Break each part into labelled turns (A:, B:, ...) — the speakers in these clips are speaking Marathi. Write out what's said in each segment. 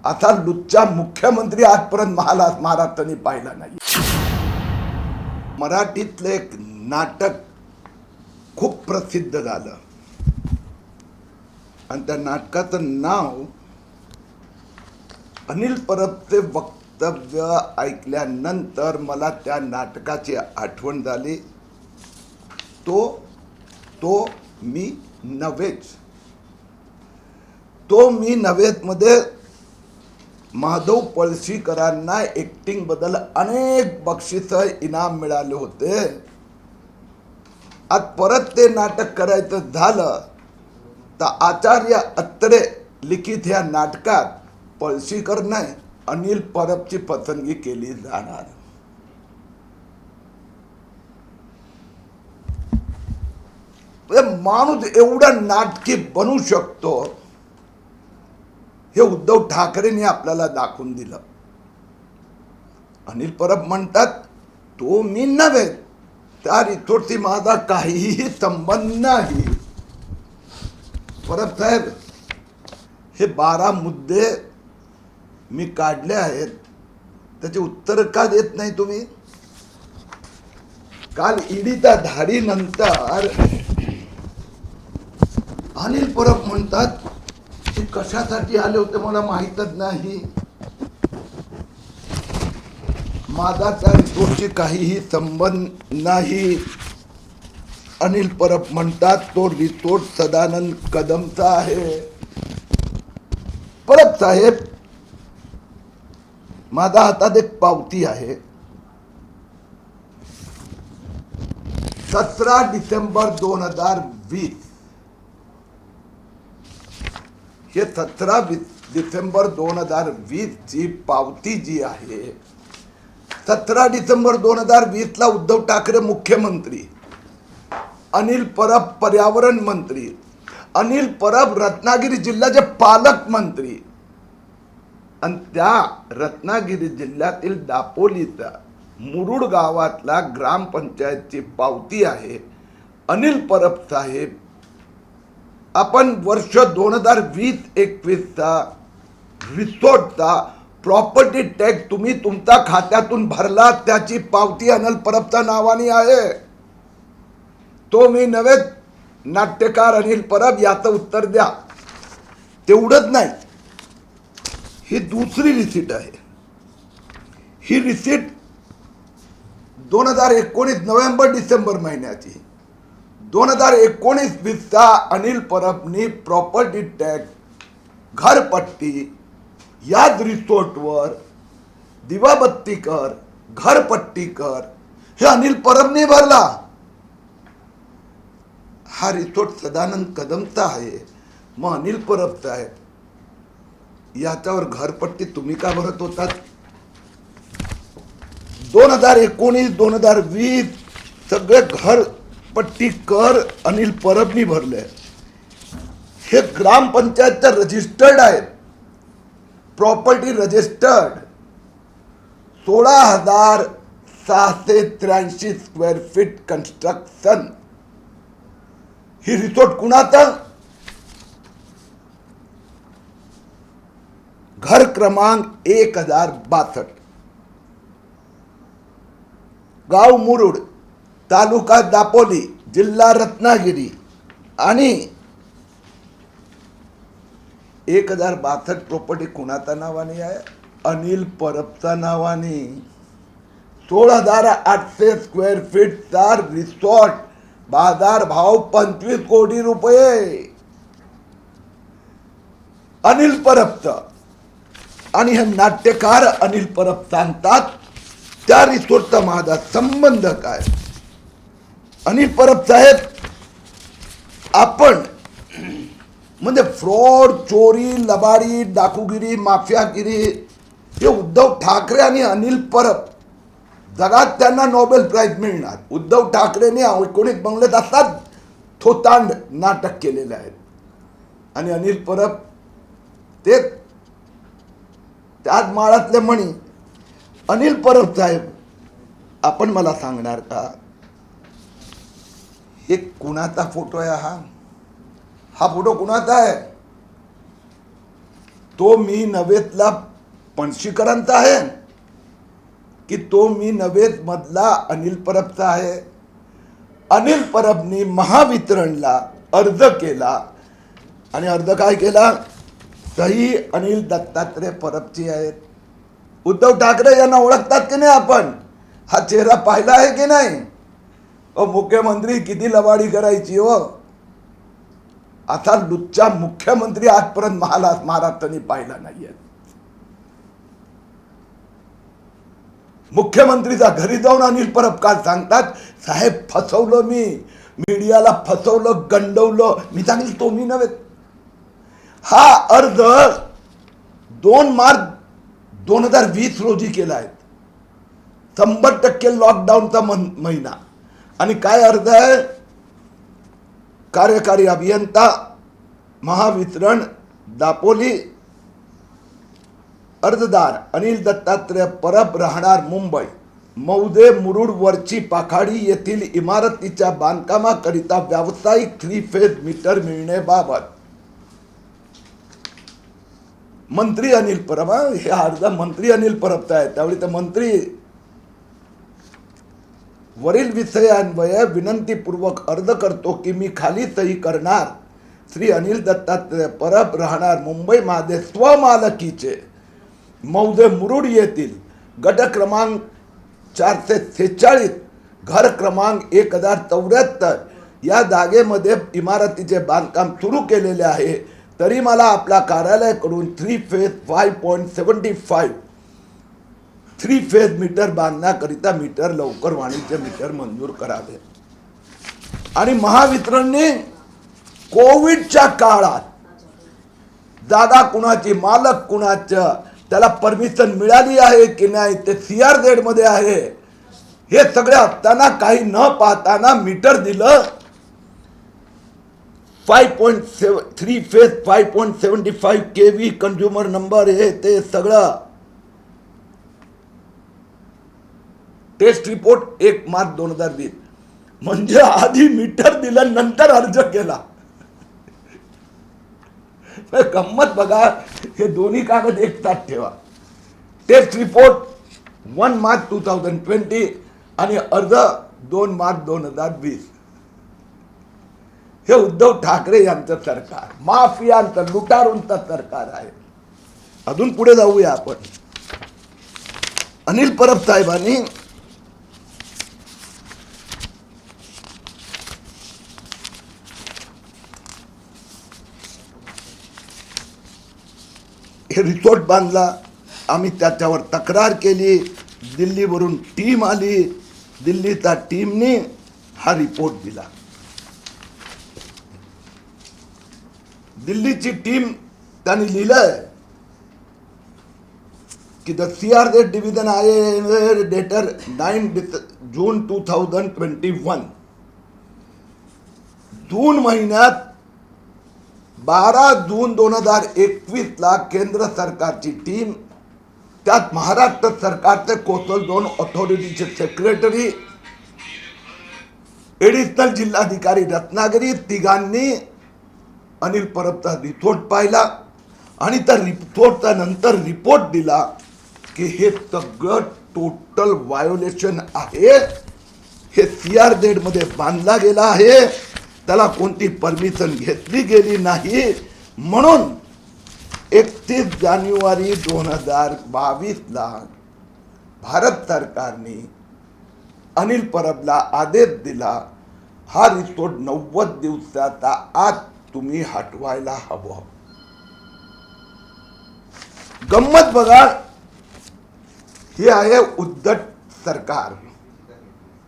A: असा लुच्चा मुख्यमंत्री आजपर्यंत महाराष्ट्राने पाहिला नाही. मराठीतलं एक नाटक खूप प्रसिद्ध झालं आणि त्या नाटकाचं नाव अनिल परबचे वक्तव्य ऐकल्यानंतर मला त्या नाटकाची आठवण झाली. तो मी नव्हेच मध्ये माधव पळशीकरांना ऍक्टिंग बद्दल अनेक बक्षिसं इनाम मिळाले होते. आज परत ते नाटक करायचं झालं तर आचार्य अत्रे लिखित ह्या नाटकात पळशीकर नाही अनिल परबची पसंतगी केली जाणार. माणूस एवढा नाटकी बनू शकतो हे उद्धव ठाकरेंनी आपल्याला दाखवून दिलं. अनिल परब म्हणतात तो मी नव्हे, त्या रिसोर्टशी माझा काहीही संबंध नाही. परब साहेब, हे 12 मुद्दे मी काढले आहेत, त्याचे उत्तर का देत नाही तुम्ही? काल ईडीच्या धाडीनंतर अनिल परब म्हणतात ते कशासाठी आले होते मला माहीतच नाही, माझा त्या रिसोर्टशी काहीही संबंध नाही. अनिल परब म्हणतात तो रिसोर्ट सदानंद कदमचा आहे. परब साहेब, माझ्या हातात एक पावती आहे. 17 डिसेंबर 2020. हे 17 डिसेंबर 2020 ची पावती जी आहे, 17 डिसेंबर 2020 ला उद्धव ठाकरे मुख्यमंत्री, अनिल परब पर्यावरण मंत्री, अनिल परब रत्नागिरी जिल्ह्याचे पालकमंत्री, आणि त्या रत्नागिरी जिल्ह्यातील दापोलीचा मुरुड गावातला ग्रामपंचायतची पावती आहे. अनिल परब साहेब, आपण वर्ष 2020-21 चा रिसोर्टचा प्रॉपर्टी टॅक्स तुम्ही तुमच्या खात्यातून भरला, त्याची पावती अनिल परबच्या नावाने आहे. तो मी नव्हे, नाट्यकार अनिल परब, याचं उत्तर द्या. तेवढंच नाही, ही दुसरी रिसीट आहे. ही रिसीट 2019 नोव्हेंबर-डिसेंबर महिन्याची. 2019-20 चा अनिल परबनी प्रॉपर्टी टॅक्स, घरपट्टी, याच रिसोर्टवर दिवाबत्ती कर, घरपट्टी कर, हे अनिल परबने भरला. हा रिसोर्ट सदानंद कदमचा आहे. मग अनिल परब साहेब, याच्यावर घरपट्टी तुम्ही का भरत होतात? 2019-2020 सगळे घरपट्टी कर अनिल परबनी भरले. हे ग्रामपंचायतच्या रजिस्टर्ड आहेत, property registered. 16,683 square feet construction. ही रिसोर्ट कुणाचं? घर क्रमांक 1062, गाव मुरुड, तालुका दापोली, जिल्हा रत्नागिरी. आणि 1062 प्रॉपर्टी कुणाच्या नावाने आहे? अनिल परबच्या नावाने. 16,800 स्क्वेअर फीटचा रिसॉर्ट, बाजार भाव 25 कोटी रुपये अनिल परबचा. आणि हे नाट्यकार अनिल परब सांगतात त्या रिसोर्टचा माझा संबंध काय? अनिल परब साहेब, आपण म्हणजे फ्रॉड, चोरी, लबाडी, डाकूगिरी, माफियागिरी, हे उद्धव ठाकरे आणि अनिल परब, जगात त्यांना नोबेल प्राइज मिळणार. उद्धव ठाकरेने 19 बंगल्यात असतात थोतांड नाटक केलेले आहेत, आणि अनिल परब ते त्याच माळातले मणी. अनिल परब साहेब, आपण मला सांगणार का हे कुणाचा फोटो आहे? हा फोटो कुणाचा आहे? तो मी नवेतला पणशीकरांचा आहे की तो मी नवेत मधला अनिल परबचा आहे? अनिल परबनी महावितरणला अर्ज केला आणि अर्ज काय केला? सही अनिल दत्तात्रय परबची आहेत. उद्धव ठाकरे यांना ओळखतात की नाही आपण? हा चेहरा पाहिला आहे की नाही? मुख्यमंत्री किती लबाडी करायची हो. आता लुच्चा मुख्यमंत्री आजपर्यंत महाराष्ट्राने पाहिला नाहीये. मुख्यमंत्रीचा घरी जाऊन अनिल परब काल सांगतात, साहेब फसवलं, मी मीडियाला फसवलं, गंडवलं. मी सांगितलं तो मी नव्हे. हा अर्ज 2 मार्च 2020 रोजी केला आहे. 100% लॉकडाऊनचा महिना. आणि काय अर्ज आहे? कार्यकारी अभियंता महावितरण दापोली, अर्जदार अनिल दत्तात्रय परब, राहणार मुंबई, मौजे मुरुड वरची पाखाडी येथील इमारतीच्या बांधकामाकरिता व्यावसायिक 3 फेज मीटर मिळण्याबाबत मंत्री अनिल परब. हे अर्ज मंत्री अनिल परबचा आहे. त्यावेळी तर मंत्री वरील विषयान्वये विनंतीपूर्वक अर्ज करतो की मी खाली सही करणार श्री अनिल दत्तात्रय परब, राहणार मुंबई, माझे स्वमालकीचे मौजे मुरुड येथील गट क्रमांक 446 घर क्रमांक 1074 या जागेमध्ये इमारतीचे बांधकाम सुरू केलेले आहे. तरी मला आपल्या कार्यालयाकडून 3 फेज 5.75 3 फेज मीटर बांधण्याकरिता मीटर लवकर वाणिज्य मीटर मंजूर करावे. आणि महावितरणने कोविडच्या काळात जागा कुणाची, मालक कुणाचं, त्याला परमिशन मिळाली आहे की नाही, ते CRZ मध्ये आहे, हे सगळे असताना काही न पाहताना मीटर दिलं. 3 फेज 5.75 kV कंझ्युमर नंबर, हे ते सगळं टेस्ट रिपोर्ट 1 मार्च 2020. म्हणजे आधी मीटर दिलं, नंतर अर्ज केला. गंमत बघा. हे दोन्ही कागद एक साथ ठेवा. टेस्ट रिपोर्ट 1 मार्च 2020 आणि अर्ज 2 मार्च 2020. हे उद्धव ठाकरे यांचं सरकार, माफियांचं, लुटारूंचं सरकार आहे. अजून पुढे जाऊया आपण. अनिल परब साहेबांनी हे रिसॉर्ट बांधला. आम्ही त्याच्यावर तक्रार केली. दिल्लीवरून टीम आली. दिल्लीच्या टीमने हा रिपोर्ट दिला. दिल्लीची टीम त्यांनी लिहिलंय की द CRZ डिव्हिजन आहे डेटर 9 जून 2021. जून महिन्यात 12 जून 2021 ला केंद्र सरकारची टीम, त्यात महाराष्ट्र सरकारचे कोस्टल झोन ऑथॉरिटीचे सेक्रेटरी, एडिशनल जिल्हाधिकारी रत्नागिरी, तिघांनी अनिल परबचा रिपोर्ट पाहिला आणि त्या रिपोर्टचा नंतर रिपोर्ट दिला की हे सगळं टोटल व्हायोलेशन आहे. हे CRZ मध्ये बांधला गेला आहे, त्याला कोणती परमिशन घेतली गेली नाही. म्हणून 31 जानेवारी 2022 ला भारत सरकारने अनिल परबला आदेश दिला, हा रिसोर्ट 90 दिवसाचा आत तुम्ही हटवायला हवं. गंमत बघा. हे आहे उद्धट सरकार,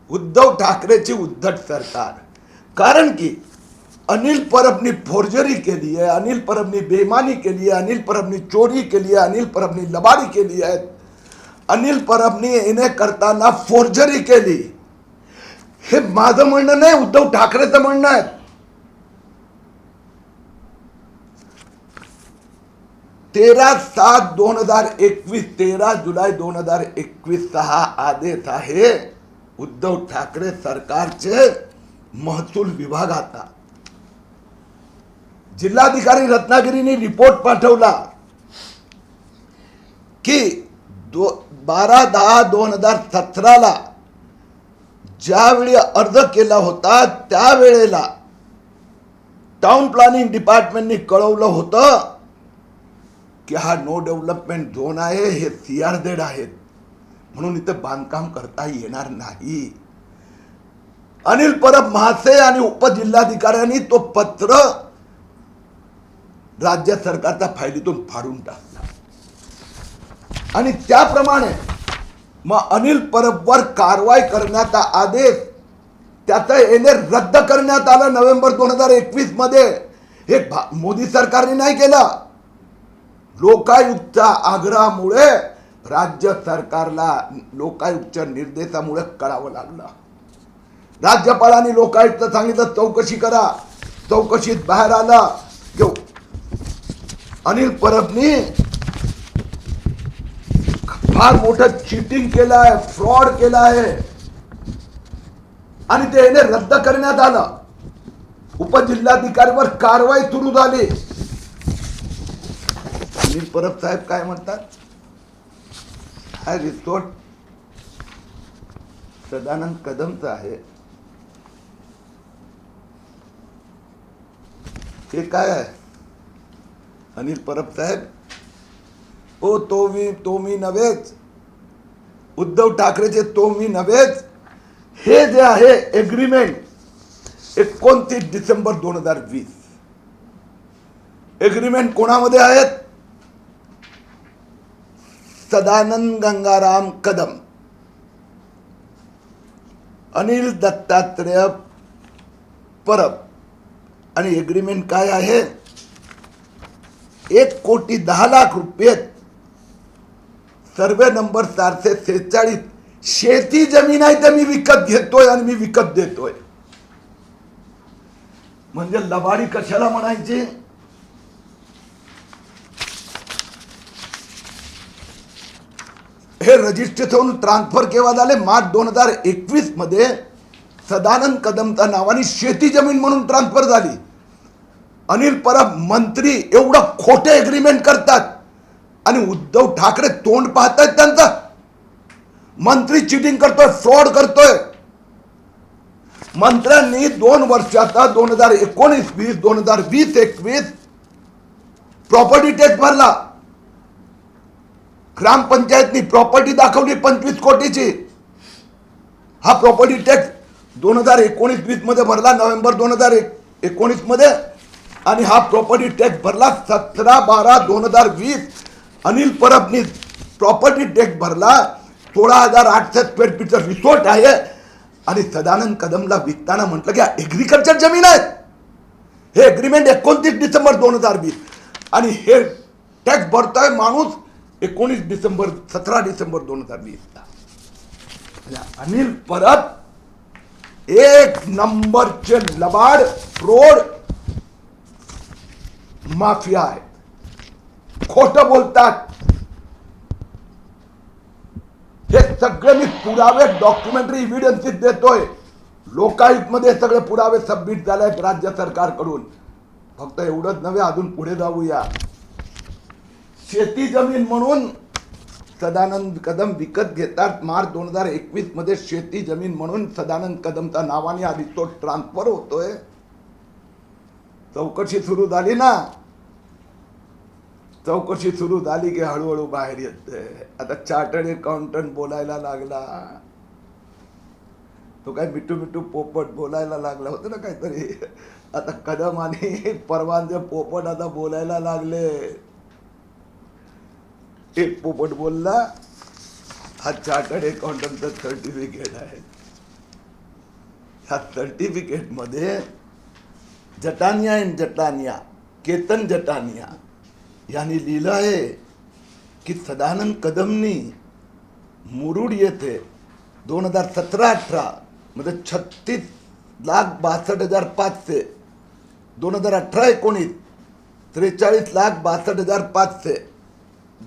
A: उद्धव ठाकरेची उद्धट सरकार. कारण की अनिल परबनी फोर्जरी केली आहे, अनिल परबनी बेईमानी केली आहे, अनिल परबनी चोरी केली आहे, अनिल परबनी लबाडी केली आहे, अनिल परबनी येणे करताना फोर्जरी केली. हे माझं म्हणणं नाही, उद्धव ठाकरेचं म्हणणं आहे. 13/7/2021 13 जुलै 2021 हा आदेश आहे उद्धव ठाकरे सरकारचे महसूल विभागाचा. जिल्हाधिकारी रत्नागिरीने रिपोर्ट पाठवला की 12/10/2017 ज्यावेळी अर्ज केला होता त्यावेळेला टाउन प्लॅनिंग डिपार्टमेंटनी कळवलं होतं की हा नो डेव्हलपमेंट झोन आहे, हे CRZ आहेत, म्हणून इथं बांधकाम करता येणार नाही. अनिल परब महासे आणि उपजिल्हाधिकाऱ्यांनी तो पत्र राज्य सरकारच्या फायलीतून फाडून टाकला आणि त्याप्रमाणे मग अनिल परबवर कारवाई करण्याचा आदेश त्याचा येणे रद्द करण्यात आला नोव्हेंबर 2021 मध्ये. हे मोदी सरकारने नाही केलं. लोकायुक्तच्या आग्रहामुळे राज्य सरकारला लोकायुक्तच्या निर्देशामुळे करावं लागलं. राज्यपालांनी लोकायुक्त सांगितलं चौकशी करा. चौकशीत बाहेर आला की अनिल परबनी फार मोठं चीटिंग केलं आहे, फ्रॉड केला आहे आणि ते याने रद्द करण्यात आलं. उपजिल्हाधिकारीवर कारवाई सुरू झाली. अनिल परब साहेब काय म्हणतात, हा रिसोर्ट सदानंद कदमचा आहे, हे काय आहे अनिल परब साहेब? ओ तो मी नव्हेच, उद्धव ठाकरेचे तो मी नव्हेच. हे जे आहे एग्रीमेंट 29 डिसेंबर 2020 एग्रीमेंट कोणामध्ये आहेत? सदानंद गंगाराम कदम, अनिल दत्तात्रेय परब. आणि एग्रीमेंट काय आहे? 1,10,00,000 रुपये सर्वे नंबर 446 शेती जमीन आहे ते मी विकत घेतोय आणि मी विकत देतोय. म्हणजे लबाडी कशाला म्हणायची? हे रजिस्ट्रेशन ट्रान्सफर केव्हा झाले? मार्च 2021 मध्ये सदानंद कदमच्या नावाने शेती जमीन म्हणून ट्रान्सफर झाली. अनिल परब मंत्री एवढं खोटे एग्रीमेंट करतात आणि उद्धव ठाकरे तोंड पाहतायत त्यांचं. मंत्री चिटिंग करतोय, फ्रॉड करतोय. मंत्र्यांनी 2 वर्षाचा 2019-20 2020-21 प्रॉपर्टी टॅक्स भरला. ग्रामपंचायतनी प्रॉपर्टी दाखवली 25 कोटीची. हा प्रॉपर्टी टॅक्स 2019-20 मध्ये भरला, नोव्हेंबर 2019 मध्ये. आणि हा प्रॉपर्टी टॅक्स भरला 17/12/2020. अनिल परबनी प्रॉपर्टी टॅक्स भरला. 16,800 स्क्वेअर फीटचा रिसोर्ट आहे आणि सदानंद कदमला विकताना म्हटलं की एग्रीकल्चर जमीन आहे. हे एग्रीमेंट 29 डिसेंबर 2020 आणि हे टॅक्स भरतोय माणूस 17 डिसेंबर 2020 ला. अनिल परब एक नंबरचे लबाड फ्रॉड माफिया आहे. खोटं बोलतात. हे सगळे मी पुरावे डॉक्युमेंटरी एव्हिडन्सेस देतोय. लोकायुक्त मध्ये सगळे पुरावे सबमिट झाले आहेत राज्य सरकारकडून. फक्त एवढंच नव्हे, अजून पुढे जाऊया. शेती जमीन म्हणून सदानंद कदम विकत घेतात. मार्च 2021 मध्ये शेती जमीन म्हणून सदानंद कदमच्या नावाने आधी तो ट्रान्सफर होतोय. चौकशी सुरू झाली ना, चौकशी सुरू झाली की हळूहळू बाहेर येते. आता चार्टर्ड अकाउंटंट बोलायला लागला. तो काय मिठू पोपट बोलायला लागला होता ना काहीतरी. आता कदम आणि परवानचे पोपट आता बोलायला लागले. एक पोपट बोलला, हा चार्टर्ड अकाउंटंटचं सर्टिफिकेट आहे. ह्या सर्टिफिकेट मध्ये जटानिया केतन जटानिया यांनी लिहिलं आहे की सदानंद कदमनी मुरुड येथे 2017-18 मध्ये 36,62,500, 2018-19 43,62,500,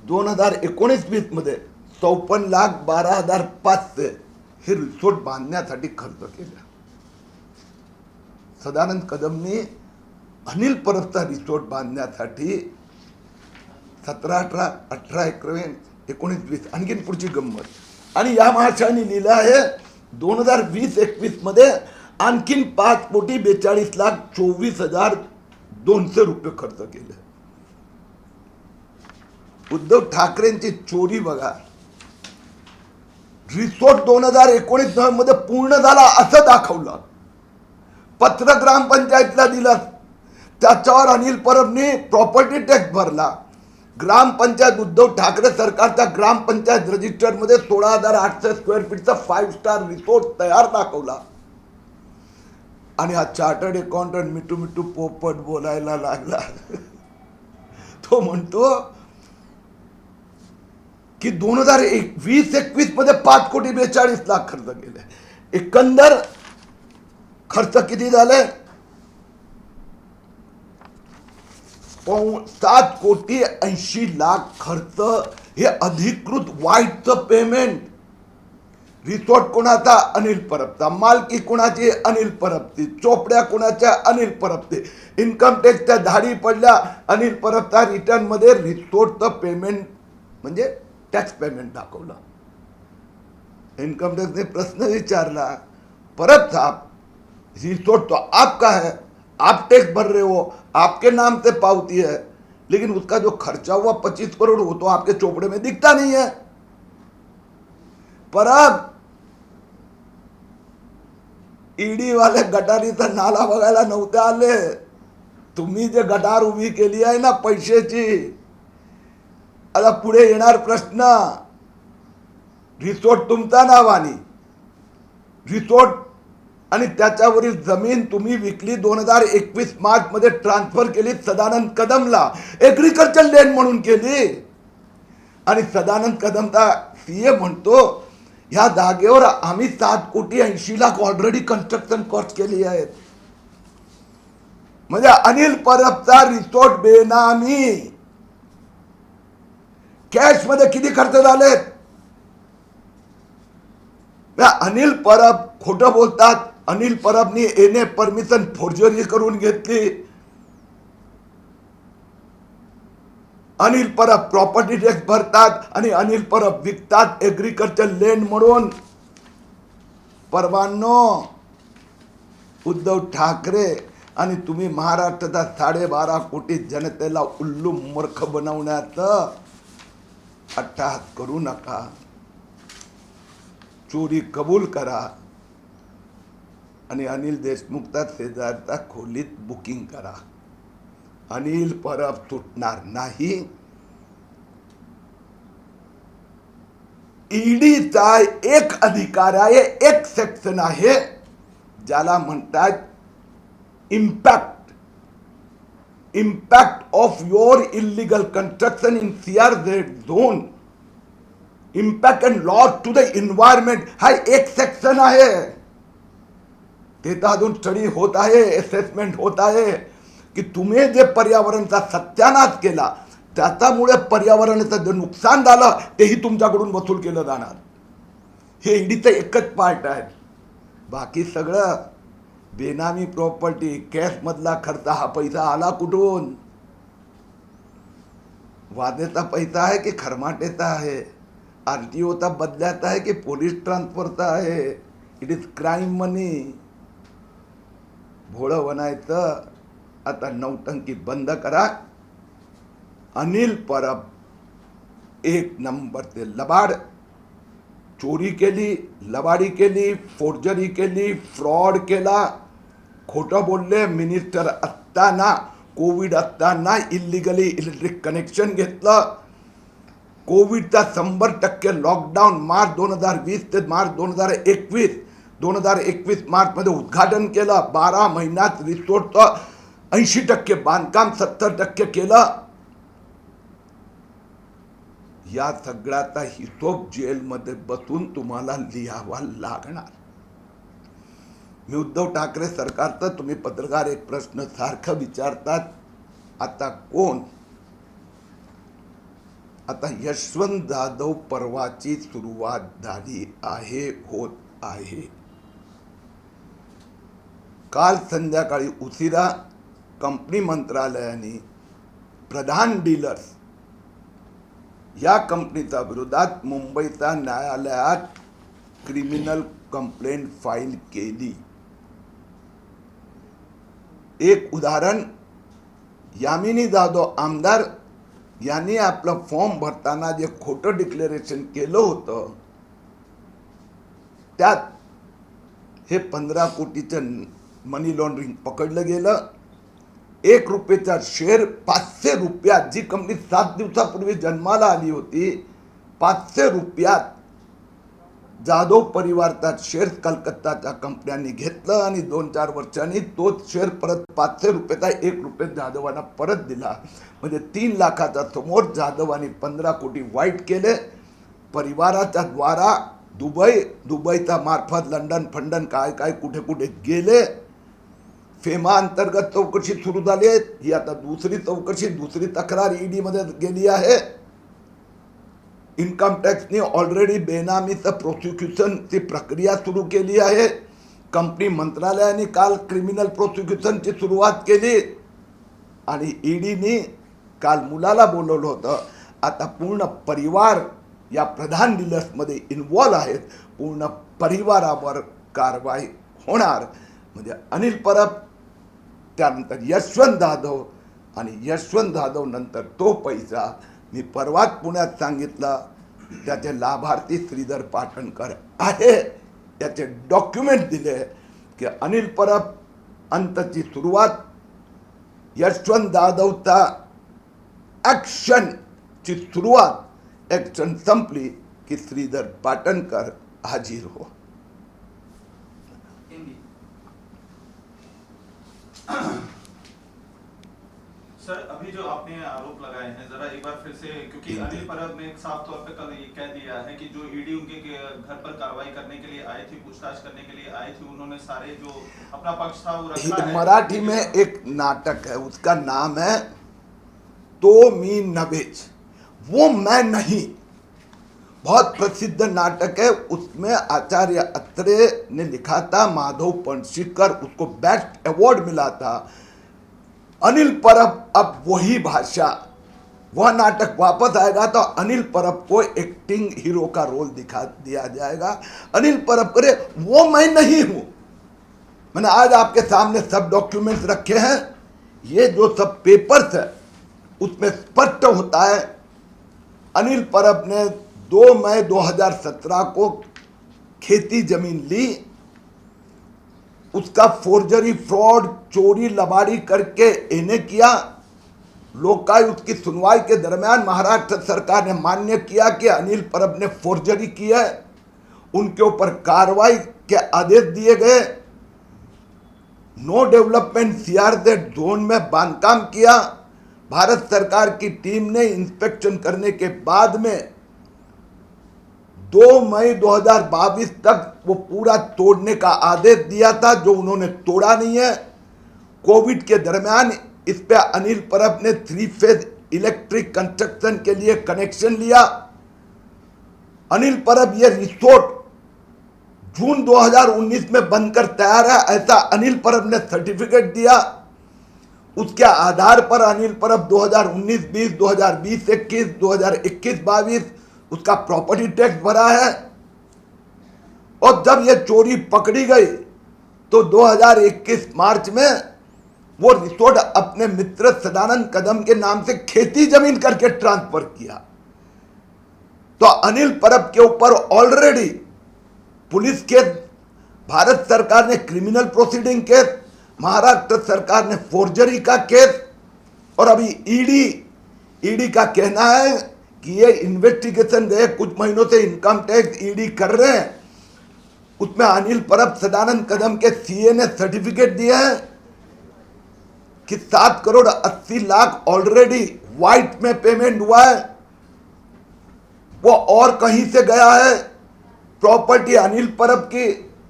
A: 2019-20 मध्ये 54,12,500 हे रिसोर्ट बांधण्यासाठी खर्च केला. सदानंद कदमनी अनिल परबचा रिसोर्ट बांधण्यासाठी 17-18 एकर 19-20 आणखीन पुढची गंमत. आणि या महाशयाने लिहिलं आहे 2020-21 मध्ये आणखीन 5,42,24,200 रुपये खर्च केले. उद्धव ठाकरेंची चोरी बघा. रिसोर्ट 2019 मध्ये पूर्ण झाला असं दाखवलं, पत्र ग्रामपंचायतला दिलं, त्याच्यावर अनिल परबने प्रॉपर्टी टॅक्स भरला. ग्रामपंचायत उद्धव ठाकरे सरकारच्या ग्रामपंचायत रजिस्टर मध्ये 16,800 स्क्वेअर फीटचा 5 स्टार रिसोर्ट तयार दाखवला. आणि हा चार्टर्ड अकाउंटंट मिठू मिठू पोपट बोलायला लागला. तो म्हणतो की 2020-21 मध्ये 5,42,00,000 खर्च केले. एकंदर खर्च किती झाले? 7,80,00,000 खर्च. हे अधिकृत वाईटचं पेमेंट. रिसोर्ट कोणाचा? अनिल परबचा. मालकी कोणाची? अनिल परबची. चोपड्या कोणाच्या? अनिल परबचे. इन्कम टॅक्सच्या धाडी पडल्या अनिल परबचा. रिटर्न मध्ये रिसोर्टचं पेमेंट म्हणजे टॅक्स पेमेंट दाखवलं. इनकम टैक्स ने प्रश्न विचारला, परब साहब रिसोर्ट तो आपका है, आप टैक्स भर रहे हो, आपके नाम से पावती है, लेकिन उसका जो खर्चा हुआ 25 करोड़ वो तो आपके चोपड़े में दिखता नहीं है. परब ईडी वाले गटारीचा नाला बघायला नव्हते आले. तुम्ही जे गटार उभी केली आहे ना पैशाची, आता पुढे येणार प्रश्न. रिसोर्ट तुमचा नावानी, रिसोर्ट आणि त्याच्यावरील जमीन तुम्ही विकली. 2021 मार्च मध्ये ट्रान्सफर केली सदानंद कदमला, एग्रीकल्चर लँड म्हणून केली. आणि सदानंद कदमचा सीए म्हणतो ह्या जागेवर आम्ही 7,80,00,000 ऑलरेडी कन्स्ट्रक्शन कॉस्ट केली आहेत. म्हणजे अनिल परबचा रिसोर्ट बेनामी. कॅश मध्ये किती खर्च झाले? अनिल परब खोटं बोलतात. अनिल परबनी एने परमिशन फोर्जरी करून घेतली. अनिल परब प्रॉपर्टी टॅक्स भरतात आणि अनिल परब विकतात एग्रीकल्चर लँड म्हणून. परवानो उद्धव ठाकरे आणि तुम्ही महाराष्ट्राचा 12.5 कोटी जनतेला उल्लू मूर्ख बनवण्याचं अट्टहास करू नका. चोरी कबूल करा आणि अनिल देशमुखचा शेजारच्या खोलीत बुकिंग करा. अनिल परब सुटणार नाही. ईडीचा एक अधिकार आहे, एक सेक्शन आहे ज्याला म्हणतात impact of your illegal construction in CRZ zone, impact and loss to the environment हा एक सेक्शन आहे. ते तर अजून स्टडी होत आहे, असेसमेंट होत आहे की तुम्ही जे पर्यावरणाचा सत्यानाश केला त्याच्यामुळे पर्यावरणाचं जे नुकसान झालं तेही तुमच्याकडून वसूल केलं जाणार. हे ईडीचं एकच पार्ट आहे. बाकी सगळं बेनामी प्रॉपर्टी, कॅश मधला खर्च, हा पैसा आला कुठून? वादेचा पैसा आहे की खरमाटेचा आहे? आरटीओचा बदल्याचा आहे की पोलीस ट्रान्सफरचा आहे? इट इज क्राईम मनी. भोळं बनायचं. आता नौटंकी बंद करा. अनिल परब 1 नंबरचे लबाड. चोरी केली, लबाडी केली, फोर्जरी केली, फ्रॉड केला, खोटं बोलले. मिनिस्टर असताना, कोविड असताना इलिगली इलेक्ट्रिक कनेक्शन घेतलं. कोविडचा 100% लॉकडाऊन मार्च 2020 ते मार्च 2021. 2021 मार्च मध्ये उद्घाटन केलं. 12 महिन्यात रिसोर्टचं 80% बांधकाम 70% केलं. या सगळ्याचा हिशोब जेलमध्ये बसून तुम्हाला लिहावा लागणार. मी उद्धव ठाकरे सरकारचं, तुम्ही पत्रकार एक प्रश्न सारखं विचारतात, आता कोण? आता यशवंत जाधव पर्वाची सुरुवात झाली आहे, होत आहे. काल संध्याकाळी उशिरा कंपनी मंत्रालयाने प्रधान डीलर्स या कंपनीच्या विरोधात मुंबईच्या न्यायालयात क्रिमिनल कंप्लेंट फाईल केली. एक उदाहरण, यामिनी जाधव आमदार यांनी आपलं फॉर्म भरताना जे खोटं डिक्लेरेशन केलं होतं त्यात हे 15 कोटीचं मनी लॉन्ड्रिंग पकडलं गेलं. 1 रुपयाचा शेअर 500 रुपयात, जी कंपनी 7 दिवसापूर्वी जन्माला आली होती, 500 रुपयात जाधव परिवारचा शेअर कलकत्ताच्या कंपन्यांनी घेतलं आणि 2-4 वर्षांनी तोच शेअर परत 500 रुपयाचा 1 रुपये जाधवांना परत दिला. म्हणजे 3 लाखाच्या समोर जाधवांनी 15 कोटी वाईट केले. परिवाराच्या द्वारा दुबईच्या मार्फत लंडन फंडन काय कुठे कुठे गेले. फेमा अंतर्गत चौकशी सुरू झाली आहे. ही आता दुसरी चौकशी, दुसरी तक्रार ईडी मध्ये गेली आहे. इन्कम टॅक्सने ऑलरेडी बेनामीचं प्रोसिक्युशनची प्रक्रिया सुरू केली आहे. कंपनी मंत्रालयाने काल क्रिमिनल प्रोसिक्युशनची सुरुवात केली आणि ईडीने काल मुलाला बोलवलं होतं. आता पूर्ण परिवार या प्रधान डीलर्समध्ये इन्व्हॉल्व आहेत. पूर्ण परिवारावर कारवाई होणार. म्हणजे अनिल परब, त्यानंतर यशवंत जाधव आणि यशवंत जाधव नंतर तो पैसा. मी परवाच पुण्यात सांगितलं, त्याचे लाभार्थी श्रीधर पाटणकर आहे. त्याचे डॉक्युमेंट दिले की अनिल परब अंतची सुरुवात, यशवंत जाधवचा ॲक्शनची सुरुवात, ॲक्शन संपली की श्रीधर पाटणकर हाजीर हो.
B: सर, अभी जो आपने आरोप लगाए हैं, जरा एक बार फिर से, क्योंकि अनिल परब ने साफ तौर पे कल ये कह दिया है कि जो ईडी उनके घर पर कार्रवाई करने के लिए आई थी, पूछताछ करने के लिए आई थी, उन्होंने सारे जो अपना पक्ष था वो रखा है.
A: मराठी में एक नाटक है, उसका नाम है तो मी नवेज, वो मैं नहीं. बहुत प्रसिद्ध नाटक है. उसमें आचार्य अत्रे ने लिखा था, माधव पणशीकर, उसको बेस्ट अवार्ड मिला था. अनिल परब अब वही भाषा, वह नाटक वापस आएगा तो अनिल परब को एक्टिंग हीरो का रोल दिखा दिया जाएगा. अनिल परब करे वो मैं नहीं हूं. मैंने आज आपके सामने सब डॉक्यूमेंट्स रखे हैं. ये जो सब पेपर्स है उसमें स्पष्ट होता है अनिल परब ने 2 मई 2017 को खेती जमीन ली. उसका फोर्जरी, फ्रॉड, चोरी, लबाड़ी करके इन्हें किया. लोकायुक्त की सुनवाई के दरमियान महाराष्ट्र सरकार ने मान्य किया कि अनिल परब ने फोर्जरी की है. उनके ऊपर कार्रवाई के आदेश दिए गए. नो डेवलपमेंट सीआरजेड जोन में बांधकाम किया. भारत सरकार की टीम ने इंस्पेक्शन करने के बाद में 2 मई 2022 तक वो पूरा तोड़ने का आदेश दिया था, जो उन्होंने तोड़ा नहीं है. कोविड के दरमियान इस पे अनिल परब ने 3 फेज इलेक्ट्रिक कंस्ट्रक्शन के लिए कनेक्शन लिया. अनिल परब ये रिसोर्ट जून 2019 में बनकर तैयार है, ऐसा अनिल परब ने सर्टिफिकेट दिया. उसके आधार पर अनिल परब 2019-20, 2020-21, 2021-22 उसका प्रॉपर्टी टैक्स भरा है. और जब ये चोरी पकड़ी गई तो 2021 मार्च में वो रिसोर्ट अपने मित्र सदानंद कदम के नाम से खेती जमीन करके ट्रांसफर किया. तो अनिल परब के ऊपर ऑलरेडी पुलिस केस, भारत सरकार ने क्रिमिनल प्रोसीडिंग केस, महाराष्ट्र सरकार ने फोर्जरी का केस, और अभी ईडी का कहना है कि ये इन्वेस्टिगेशन गए कुछ महीनों से इनकम टैक्स ईडी कर रहे हैं. उसमें अनिल परब, सदानंद कदम के सीए ने सर्टिफिकेट दिए हैं कि 7 करोड़ 80 लाख ऑलरेडी व्हाइट में पेमेंट हुआ है. वो और कहीं से गया है, प्रॉपर्टी अनिल परब की,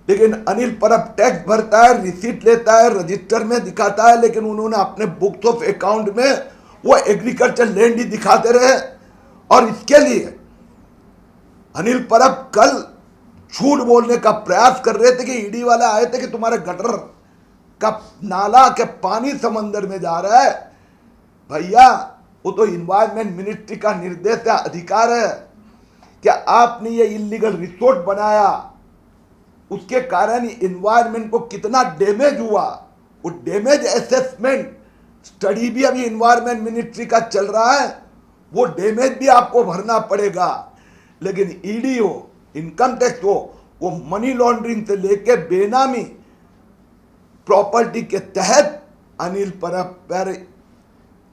A: लेकिन अनिल परब टैक्स भरता है, रिसीट लेता है, रजिस्टर में दिखाता है, लेकिन उन्होंने अपने बुक्स ऑफ अकाउंट में वो एग्रीकल्चर लैंड ही दिखाते रहे. और इसके लिए अनिल परब कल झूठ बोलने का प्रयास कर रहे थे कि ईडी वाले आए थे कि तुम्हारे गटर का नाला के पानी समंदर में जा रहा है. भैया, वो तो इन्वायरमेंट मिनिस्ट्री का निर्देश है, अधिकार है कि आपने ये इलीगल रिसोर्ट बनाया, उसके कारण इन्वायरमेंट को कितना डैमेज हुआ, वो डैमेज असेसमेंट स्टडी भी अभी इन्वायरमेंट मिनिस्ट्री का चल रहा है, वो डैमेज भी आपको भरना पड़ेगा। लेकिन ईडी हो, इनकम टैक्स हो, वो मनी लॉन्ड्रिंग से लेके बेनामी प्रॉपर्टी के तहत अनिल परब पर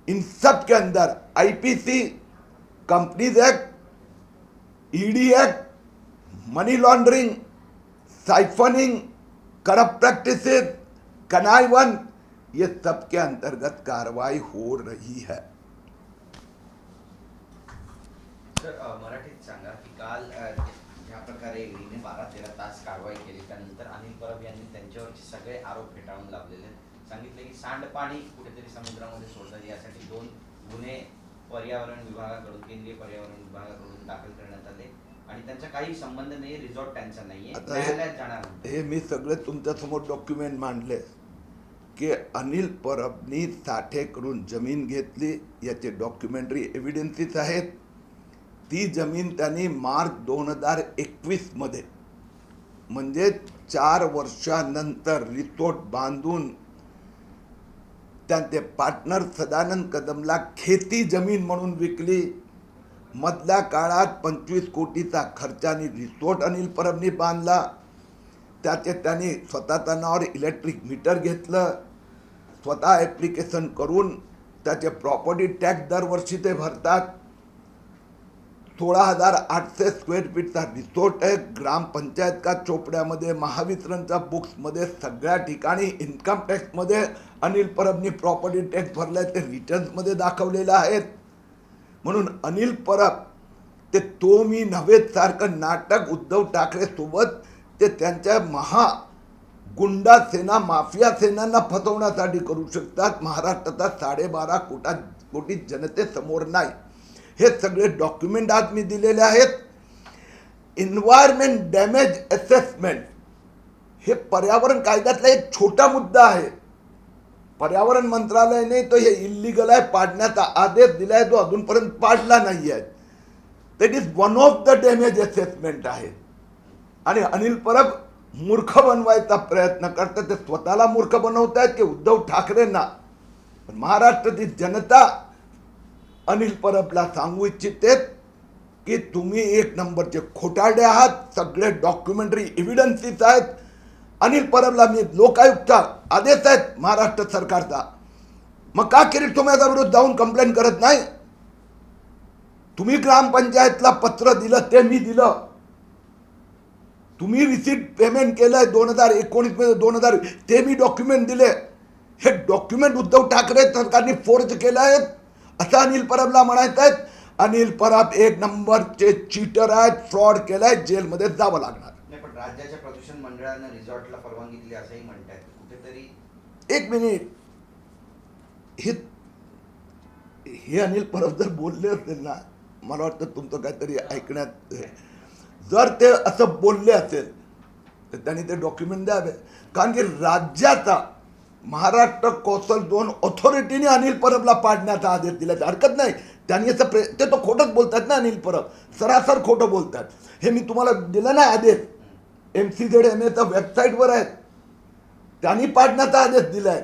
A: इन सब के अंदर IPC, companies act, ED act, money laundering, siphoning, corrupt practices, connivance, ये सब के अंतर्गत कार्रवाई हो रही है।
C: सर मराठीत सांगा की काल ज्या प्रकारे ईडीने 12-13 तास कारवाई केली त्यानंतर अनिल परब यांनी त्यांच्यावरचे सगळे आरोप फेटाळून लावलेले आहेत. सांगितले की सांडपाणी कुठेतरी समुद्रामध्ये सोडतात यासाठी 2 गुन्हे पर्यावरण विभागाकडून, केंद्रीय पर्यावरण विभागाकडून दाखल करण्यात आले आणि त्यांचा काही संबंध नाही, रिसॉर्ट त्यांचा नाहीये, न्यायालयात जाणार.
A: हे मी सगळे तुमच्या समोर डॉक्युमेंट मांडले की अनिल परबनी साठेकडून जमीन घेतली, याचे डॉक्युमेंटरी एव्हिडन्सेस आहेत. ती जमीन त्यांनी मार्च 2021 मध्ये म्हणजे 4 वर्षानंतर रिसोर्ट बांधून त्यांचे पार्टनर सदानंद कदमला खेती जमीन म्हणून विकली. मधल्या काळात 25 कोटीचा खर्चाने रिसोर्ट अनिल परबनी बांधला. त्याचे त्यांनी स्वतःच्या नावावर इलेक्ट्रिक मीटर घेतलं, स्वतः ॲप्लिकेशन करून त्याचे प्रॉपर्टी टॅक्स दरवर्षी ते भरतात. 16,800 स्क्वेअर फीटचा रिसोर्ट आहे. ग्रामपंचायत का चोपड्यामध्ये, महावितरणच्या बुक्समध्ये, सगळ्या ठिकाणी income टॅक्समध्ये Anil Parbhani property tax भरलाय, ते रिटर्न्समध्ये दाखवलेलं आहेत. म्हणून अनिल परब ते तो मी नव्हे सारखं नाटक उद्धव ठाकरे सोबत ते त्यांच्या गुंडा सेना, माफिया सेनांना फसवण्यासाठी करू शकतात. महाराष्ट्राचा 12.5 कोटी जनतेसमोर नाही. हे सगळे डॉक्युमेंट आज मी दिलेले आहेत. एन्व्हायरमेंट डॅमेज असेसमेंट हे पर्यावरण कायद्यातला एक छोटा मुद्दा आहे. पर्यावरण मंत्रालयाने तो हे इल्लीगल आहे पाडण्याचा आदेश दिलाय, जो अजूनपर्यंत पाडला नाही आहे. That is one of the damage assessment आहे. आणि अनिल परब मूर्ख बनवायचा प्रयत्न करतात. ते स्वतःला मूर्ख बनवतायत की उद्धव ठाकरेंना. पण महाराष्ट्राची जनता अनिल परबला सांगू इच्छिते की तुम्ही 1 नंबरचे खोटारडे आहात. सगळे डॉक्युमेंटरी एव्हिडन्सेस आहेत. अनिल परबला मी लोकायुक्तचा आदेश आहेत महाराष्ट्र सरकारचा, मग का किरीट तुम्ही याच्या विरुद्ध जाऊन कंप्लेंट करत नाही? तुम्ही ग्रामपंचायतला पत्र दिलं ते मी दिलं. तुम्ही रिसीट पेमेंट केलंय 2019 मध्ये 2000 ते मी डॉक्युमेंट दिले. हे डॉक्युमेंट उद्धव ठाकरे सरकारने फोर्ज केले आहेत असं अनिल परबला म्हणायचं आहे. अनिल परब 1 नंबरचे चीटर आहेत, फ्रॉड केलाय, जेलमध्ये जावं लागणार.
C: नाही, पण राज्याच्या प्रदूषण मंडळानं रिसॉर्टला परवानगी दिली असंही म्हणतात. कुठेतरी
A: 1 मिनिट, हे अनिल परब जर बोलले असेल ना, मला वाटतं तुमचं काहीतरी ऐकण्यात, जर ते असं बोलले असेल तर त्यांनी ते डॉक्युमेंट द्यावे. कारण की राज्याचा महाराष्ट्र कोस्टल झोन ऑथॉरिटीने अनिल परबला पाडण्याचा आदेश दिल्याची हरकत नाही. त्यांनी असं ते तो खोटंच बोलतात ना अनिल परब, सरासर खोटं बोलतात. हे मी तुम्हाला दिलं ना आदेश, MCZMA वेबसाईटवर आहेत. त्यांनी पाडण्याचा आदेश दिलाय.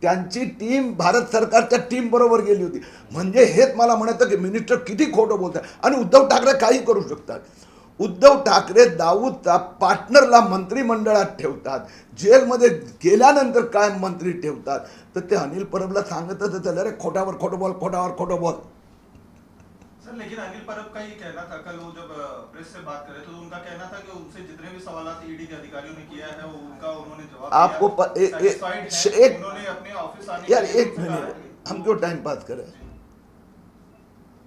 A: त्यांची टीम भारत सरकारच्या टीम बरोबर गेली होती. म्हणजे हेच मला म्हणायचं की मिनिस्टर किती खोटं बोलतात आणि उद्धव ठाकरे काही करू शकतात. उद्धव ठाकरे दाऊदचा पार्टनरला मंत्रिमंडळात ठेवतात, जेलमध्ये गेल्यानंतर काय मंत्री ठेवतात, तर ते अनिल परबला सांगतच असेल, अरे खोटावर खोटं बोल, खोटावर खोटं बोल.
B: सर लेकिन अनिल परब का ये कहना था, कल वो जब प्रेस से बात कर रहे थे तो उनका कहना था कि उनसे जितने भी सवालात ईडी के अधिकारियों ने किया है वो उनका उन्होंने जवाब
A: आपको
B: दिया। उन्होंने अपने ऑफिस आने
A: यार
B: के लिए
A: 1 मिनट, हम क्यों टाइम पास करें?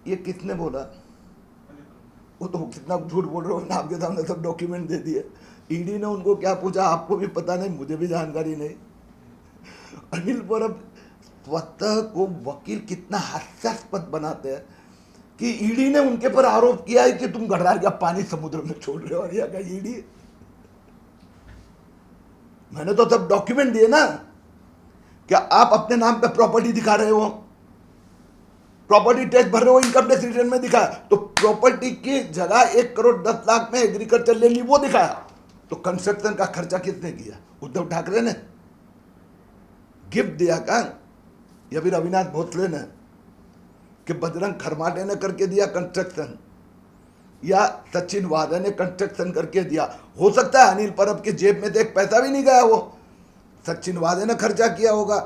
A: ये किसने बोला? वो तो कितना झूठ बोल रहे हो ना, आपके सामने सब डॉक्यूमेंट दे दिए. ईडी ने उनको क्या पूछा आपको भी पता नहीं, मुझे भी जानकारी नहीं. अनिल परब स्वतः को वकील कितना हास्यास्पद बनाते हैं कि ईडी ने उनके पर आरोप किया है कि तुम गढ़वाल का पानी समुद्र में छोड़ रहे हो. और क्या ईडी, मैंने तो सब डॉक्यूमेंट दिए ना. क्या आप अपने नाम पे प्रॉपर्टी दिखा रहे हो? प्रॉपर्टी टैक्स भर रहे हो, इनकम टैक्स रिटर्न में दिखाया, तो प्रॉपर्टी की जगह 1,10,00,000 में एग्रीकल्चर ले ली वो दिखाया। तो कंस्ट्रक्शन का खर्चा किसने किया? उद्धव ठाकरे ने गिफ्ट दिया क्या? या फिर अविनाश भोसले ने कि बजरंग खरमाटे ने करके दिया कंस्ट्रक्शन, या सचिन वादे ने कंस्ट्रक्शन करके दिया? हो सकता है अनिल परब की जेब में तो एक पैसा भी नहीं गया, वो सचिन वादे ने खर्चा किया होगा,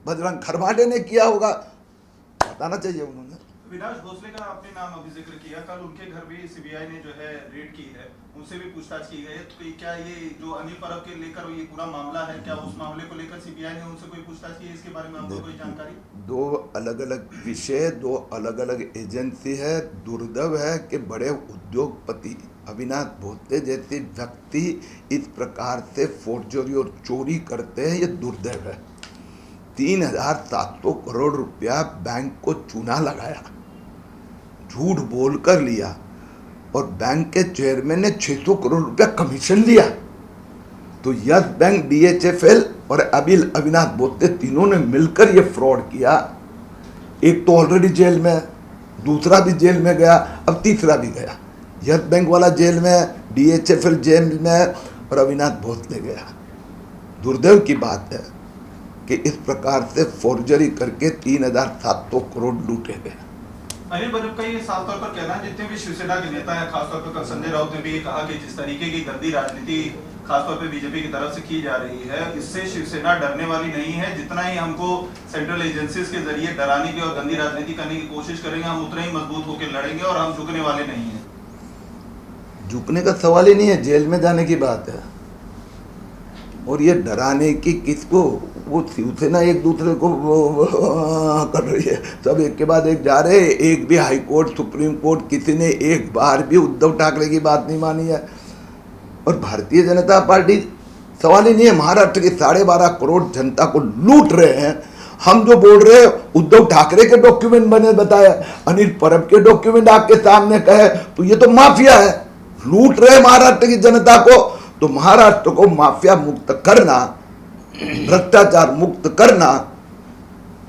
A: बजरंग खरमाटे ने किया होगा, बताना चाहिए उन्होंने।
B: अविनाश भोसले का आपने नाम अभी जिक्र किया, कल उनके घर भी सीबीआई ने जो है रेड की है, उनसे भी पूछताछ की गई है। तो क्या ये जो अनिल परब के लेकर ये पूरा मामला है, क्या उस मामले को लेकर सीबीआई ने उनसे कोई पूछताछ की है? इसके बारे में आपको कोई जानकारी?
A: दो अलग अलग विषय, दो अलग अलग एजेंसी है। दुर्दैव है कि बड़े उद्योगपति अविनाश भोसले जैसे व्यक्ति इस प्रकार से फोर्जरी और चोरी करते हैं, ये दुर्दैव है। 3,700 करोड़ रुपया बैंक को चूना लगाया, झूठ बोलकर लिया, और बैंक के चेयरमैन ने 600 करोड़ रुपया कमीशन लिया। तो यस बैंक, DHFL और अविनाश भोसले तीनों ने मिलकर ये फ्रॉड किया। एक तो ऑलरेडी जेल में, दूसरा भी जेल में गया, अब तीसरा भी गया। यस बैंक वाला जेल में, DHFL जेल में, और अविनाश भोसले गया। दुर्दैव की बात है कि इस प्रकार से फोर्जरी करके 3,700 करोड़ लूटे गए।
B: अनिल परब का ये साफ तौर पर कहना है, जितने भी शिवसेना के नेता हैं, खासतौर पर संजय राउत ने भी ये कहा कि जिस तरीके की गंदी राजनीति खासतौर पे बीजेपी की तरफ से की जा रही है, इससे शिवसेना डरने वाली नहीं है। जितना ही हमको सेंट्रल एजेंसीज के जरिए डराने की और गंदी राजनीति करने की कोशिश करेंगे, हम उतना ही मजबूत होकर लड़ेंगे और हम झुकने वाले नहीं है।
A: झुकने का सवाल ही नहीं है, जेल में जाने की बात है। और ये डराने की किसको? वो शिवसेना एक दूसरे को कर रही है, सब एक के बाद एक जा रहे हैं। एक भी हाई कोर्ट, सुप्रीम कोर्ट, किसी ने एक बार भी उद्धव ठाकरे की बात नहीं मानी है। और भारतीय जनता पार्टी, सवाल ही नहीं है, महाराष्ट्र की 12.5 करोड़ जनता को लूट रहे हैं। हम जो बोल रहे हैं, उद्धव ठाकरे के डॉक्यूमेंट बने बताए, अनिल परब के डॉक्यूमेंट आपके सामने कहे, तो ये तो माफिया है, लूट रहे महाराष्ट्र की जनता को। तो महाराष्ट्र को माफिया मुक्त करना, भ्रष्टाचार मुक्त करना,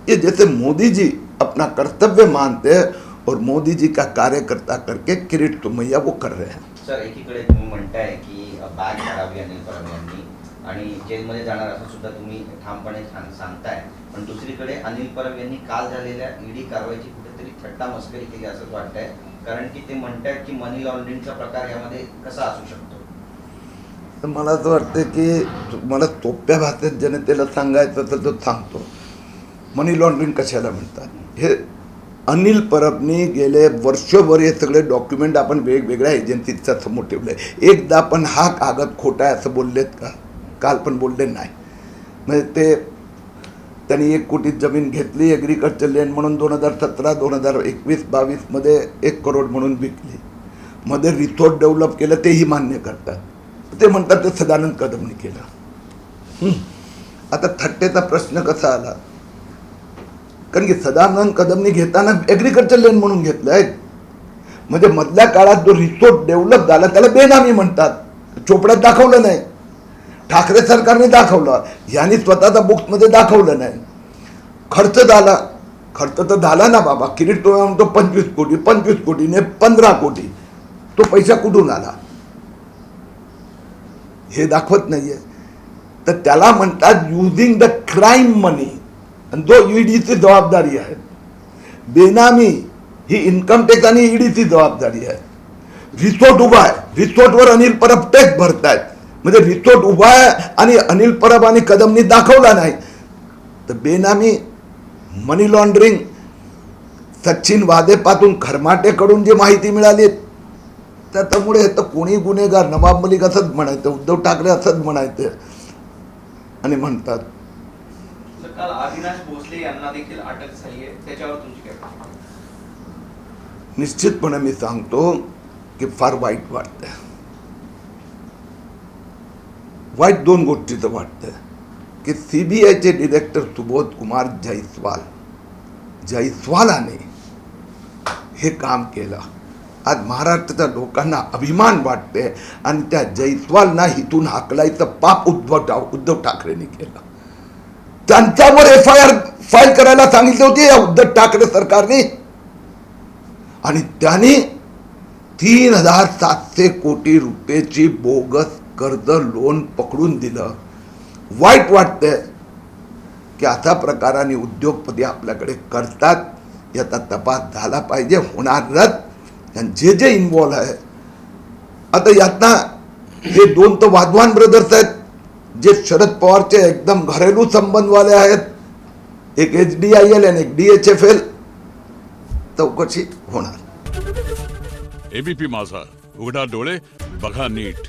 A: ये जैसे मोदी जी अपना कर्तव्य मानते हैं और मोदी जी का कार्यकर्ता करके किरीट तुमैया वो कर रहे हैं।
C: सर, एकीकडे तुम्ही म्हणताय की बॅग काढावी अनिल परब यांनी आणि जेलमध्ये जाणार असं सुद्धा तुम्ही ठामपणे सांगताय, पण दुसरीकडे अनिल परब यांनी काल झालेल्या ईडी कारवाईची कुठेतरी थट्टा मस्करी केली असं वाटतंय, कारण की ते म्हणतायत की मनी लॉन्ड्रिंगचा प्रकार यामध्ये कसा असू शकतो?
A: तर मला असं वाटतं की मला सोप्या भाषेत जनतेला सांगायचं तर सांगतो, मनी लॉन्ड्रिंग कशाला म्हणतात? हे अनिल परबनी गेले वर्षभर हे सगळे डॉक्युमेंट आपण वेगवेगळ्या एजन्सीच्या समोर ठेवले। एकदा पण हा कागद खोटा आहे असं बोललेत का? काल पण बोलले नाही। म्हणजे ते त्यांनी 1 कोटी जमीन घेतली ॲग्रिकल्चर लँड म्हणून 2017, 2021, 22 मध्ये 1 करोड म्हणून विकली, मध्ये रिसोर्ट डेव्हलप केलं, तेही मान्य करतात। ते म्हणतात ते सदानंद कदमनी केलं। आता थट्टेचा प्रश्न कसा आला? कारण की सदानंद कदमनी घेताना ॲग्रिकल्चर लँड म्हणून घेतलंय, म्हणजे मधल्या काळात जो रिसोर्ट डेव्हलप झाला त्याला बेनामी म्हणतात। चोपड्यात दाखवलं नाही, ठाकरे सरकारने दाखवलं, यांनी स्वतःचा बुक्समध्ये दाखवलं नाही। खर्च झाला, खर्च तर झाला ना बाबा, किरीट तो म्हणतो 25 कोटी, 25 कोटीने 15 कोटी, तो पैसा कुठून आला हे दाखवत नाहीये। तर त्याला म्हणतात युजिंग द क्राईम मनी, आणि जो ईडीची जबाबदारी आहे। बेनामी ही इन्कम टॅक्स आणि ईडीची जबाबदारी आहे। रिसोर्ट उभा आहे, रिसोर्टवर अनिल परब टॅक्स भरतायत, म्हणजे रिसोर्ट उभा आहे आणि अनिल परब आणि कदमनी दाखवला नाही, तर बेनामी मनी लॉन्ड्रिंग सचिन वादेपासून खरमाटेकडून जी माहिती मिळाली त्याच्यामुळे हे तर कोणी गुन्हेगार, नवाब मलिक असंच म्हणायचं, उद्धव ठाकरे असंच म्हणायचे आणि म्हणतात।
D: काल अविनाश भोसले यांना देखील अटक झाली आहे, त्याच्यावर तुमची काय?
A: निश्चितपणे मी सांगतो की फार वाईट वाटतंय। वाईट 2 गोष्टीचं वाटतंय की सीबीआयचे डिरेक्टर सुबोध कुमार जयस्वालाने हे काम केलं। आज महाराष्ट्राच्या लोकांना अभिमान वाटते आणि त्या जयस्वालना हिथून हाकलायचं पाप उद्धव ठाकरेंनी केलं। त्यांच्यावर FIR फाईल करायला सांगितली होती या उद्धव ठाकरे सरकारने। आणि त्यांनी 3,700 कोटी रुपयेची बोगस कर्ज लोन पकडून दिलं. वाईट वाटतंय की असा प्रकाराने उद्योगपती आपल्याकडे करतात. याचा तपास झाला पाहिजे, होणारच. आणि जे जे इन्व्हॉल्व आहे, आता यातना हे दोन तर वाधवान ब्रदर्स आहेत जे शरद पवारचे एकदम घरेलू संबंधवाले आहेत. एक HDIL आणि एक DHFL. चौकशी होणार.
E: एबीपी माझा, उघडा डोळे बघा नीट.